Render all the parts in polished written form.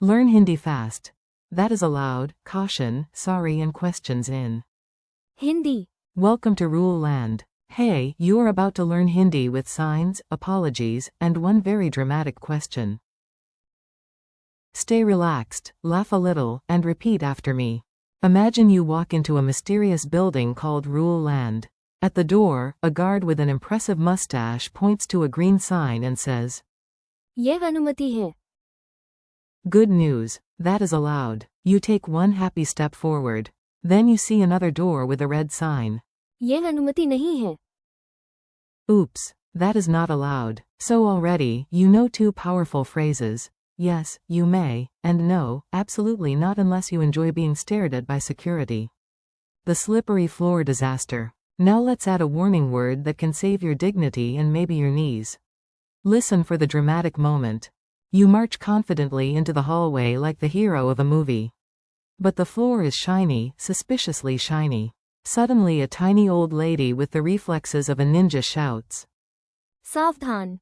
Learn Hindi fast. That is allowed, caution, sorry and questions in Hindi. Welcome to Rule Land. Hey, you are about to learn Hindi with signs, apologies, and one very dramatic question. Stay relaxed, laugh a little, and repeat after me. Imagine you walk into a mysterious building called Rule Land. At the door, a guard with an impressive mustache points to a green sign and says, यह अनुमति है. Good news. That is allowed. You take one happy step forward. Then you see another door with a red sign. यह अनुमति नहीं है. Oops. That is not allowed. So already, you know two powerful phrases. Yes, you may, and no, absolutely not unless you enjoy being stared at by security. The slippery floor disaster. Now let's add a warning word that can save your dignity and maybe your knees. Listen for the dramatic moment. You march confidently into the hallway like the hero of a movie. But the floor is shiny, suspiciously shiny. Suddenly a tiny old lady with the reflexes of a ninja shouts, सावधान.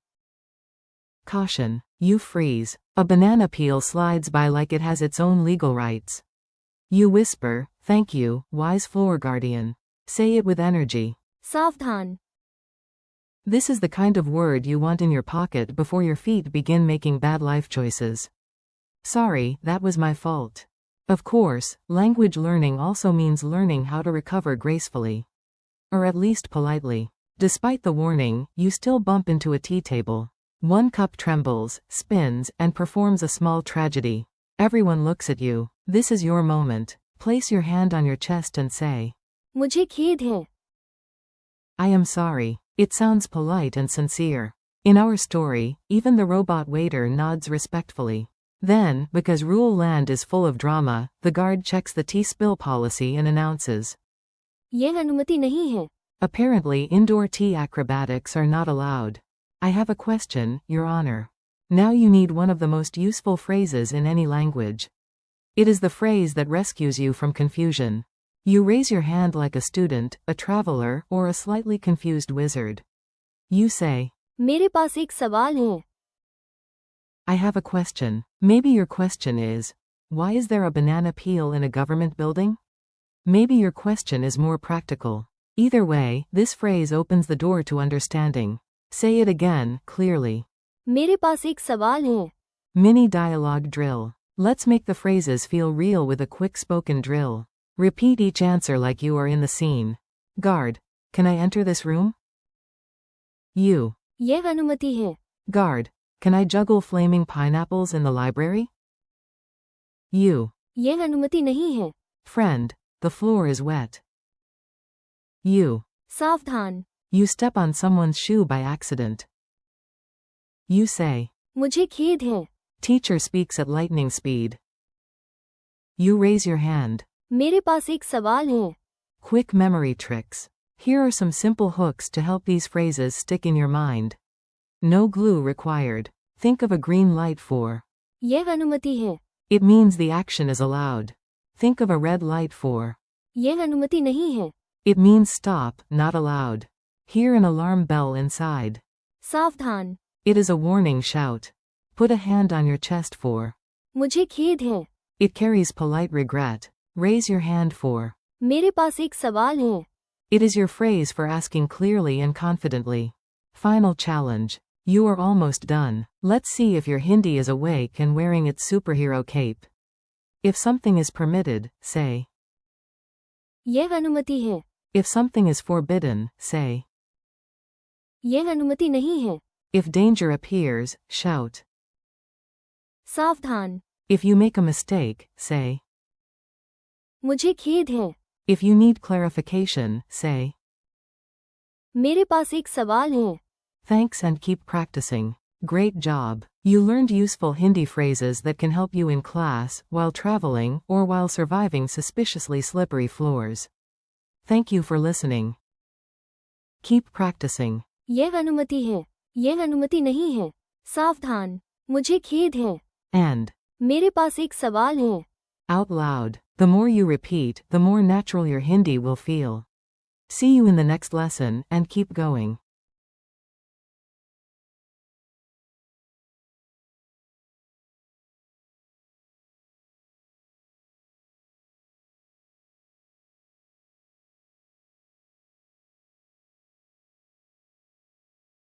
Caution. You freeze. A banana peel slides by like it has its own legal rights. You whisper, thank you, wise floor guardian. Say it with energy. सावधान. This is the kind of word you want in your pocket before your feet begin making bad life choices. Sorry, that was my fault. Of course, language learning also means learning how to recover gracefully. Or at least politely. Despite the warning, you still bump into a tea table. One cup trembles, spins, and performs a small tragedy. Everyone looks at you. This is your moment. Place your hand on your chest and say, मुझे खेद है. I am sorry. It sounds polite and sincere. In our story, even the robot waiter nods respectfully. Then, because Rule Land is full of drama, the guard checks the tea spill policy and announces, यह अनुमति नहीं है. Apparently indoor tea acrobatics are not allowed. I have a question, Your Honor. Now you need one of the most useful phrases in any language. It is the phrase that rescues you from confusion. You raise your hand like a student, a traveler, or a slightly confused wizard. You say, मेरे पास एक सवाल है. I have a question. Maybe your question is, why is there a banana peel in a government building? Maybe your question is more practical. Either way, this phrase opens the door to understanding. Say it again, clearly. मेरे पास एक सवाल है. Mini dialogue drill. Let's make the phrases feel real with a quick spoken drill. Repeat each answer like you are in the scene. Guard. Can I enter this room? You. यह अनुमति है. Guard. Can I juggle flaming pineapples in the library? You. यह अनुमति नहीं है. Friend. The floor is wet. You. सावधान. You step on someone's shoe by accident. You say, मुझे खेद है. Teacher speaks at lightning speed. You raise your hand. मेरे पास एक सवाल है. Quick memory tricks. Here are some simple hooks to help these phrases stick in your mind. No glue required. Think of a green light for. यह अनुमति है. It means the action is allowed. Think of a red light for. यह अनुमति नहीं है. It means stop, not allowed. Hear an alarm bell inside. सावधान. It is a warning shout. Put a hand on your chest for. मुझे खेद है. It carries polite regret. Raise your hand for. मेरे पास एक सवाल है. It is your phrase for asking clearly and confidently. Final challenge. You are almost done. Let's see if your Hindi is awake and wearing its superhero cape. If something is permitted, say. यह अनुमति है. If something is forbidden, say. यह अनुमति नहीं है. If danger appears, shout. सावधान. If you make a mistake, say. मुझे खेद है. If you need clarification, say. मेरे पास एक सवाल है. Thanks and keep practicing. Great job. You learned useful Hindi phrases that can help you in class, while traveling, or while surviving suspiciously slippery floors. Thank you for listening. Keep practicing. यह अनुमति है. यह अनुमति नहीं है. सावधान. मुझे खेद है. And. मेरे पास एक सवाल है. Out loud. The more you repeat, the more natural your Hindi will feel. See you in the next lesson, and keep going.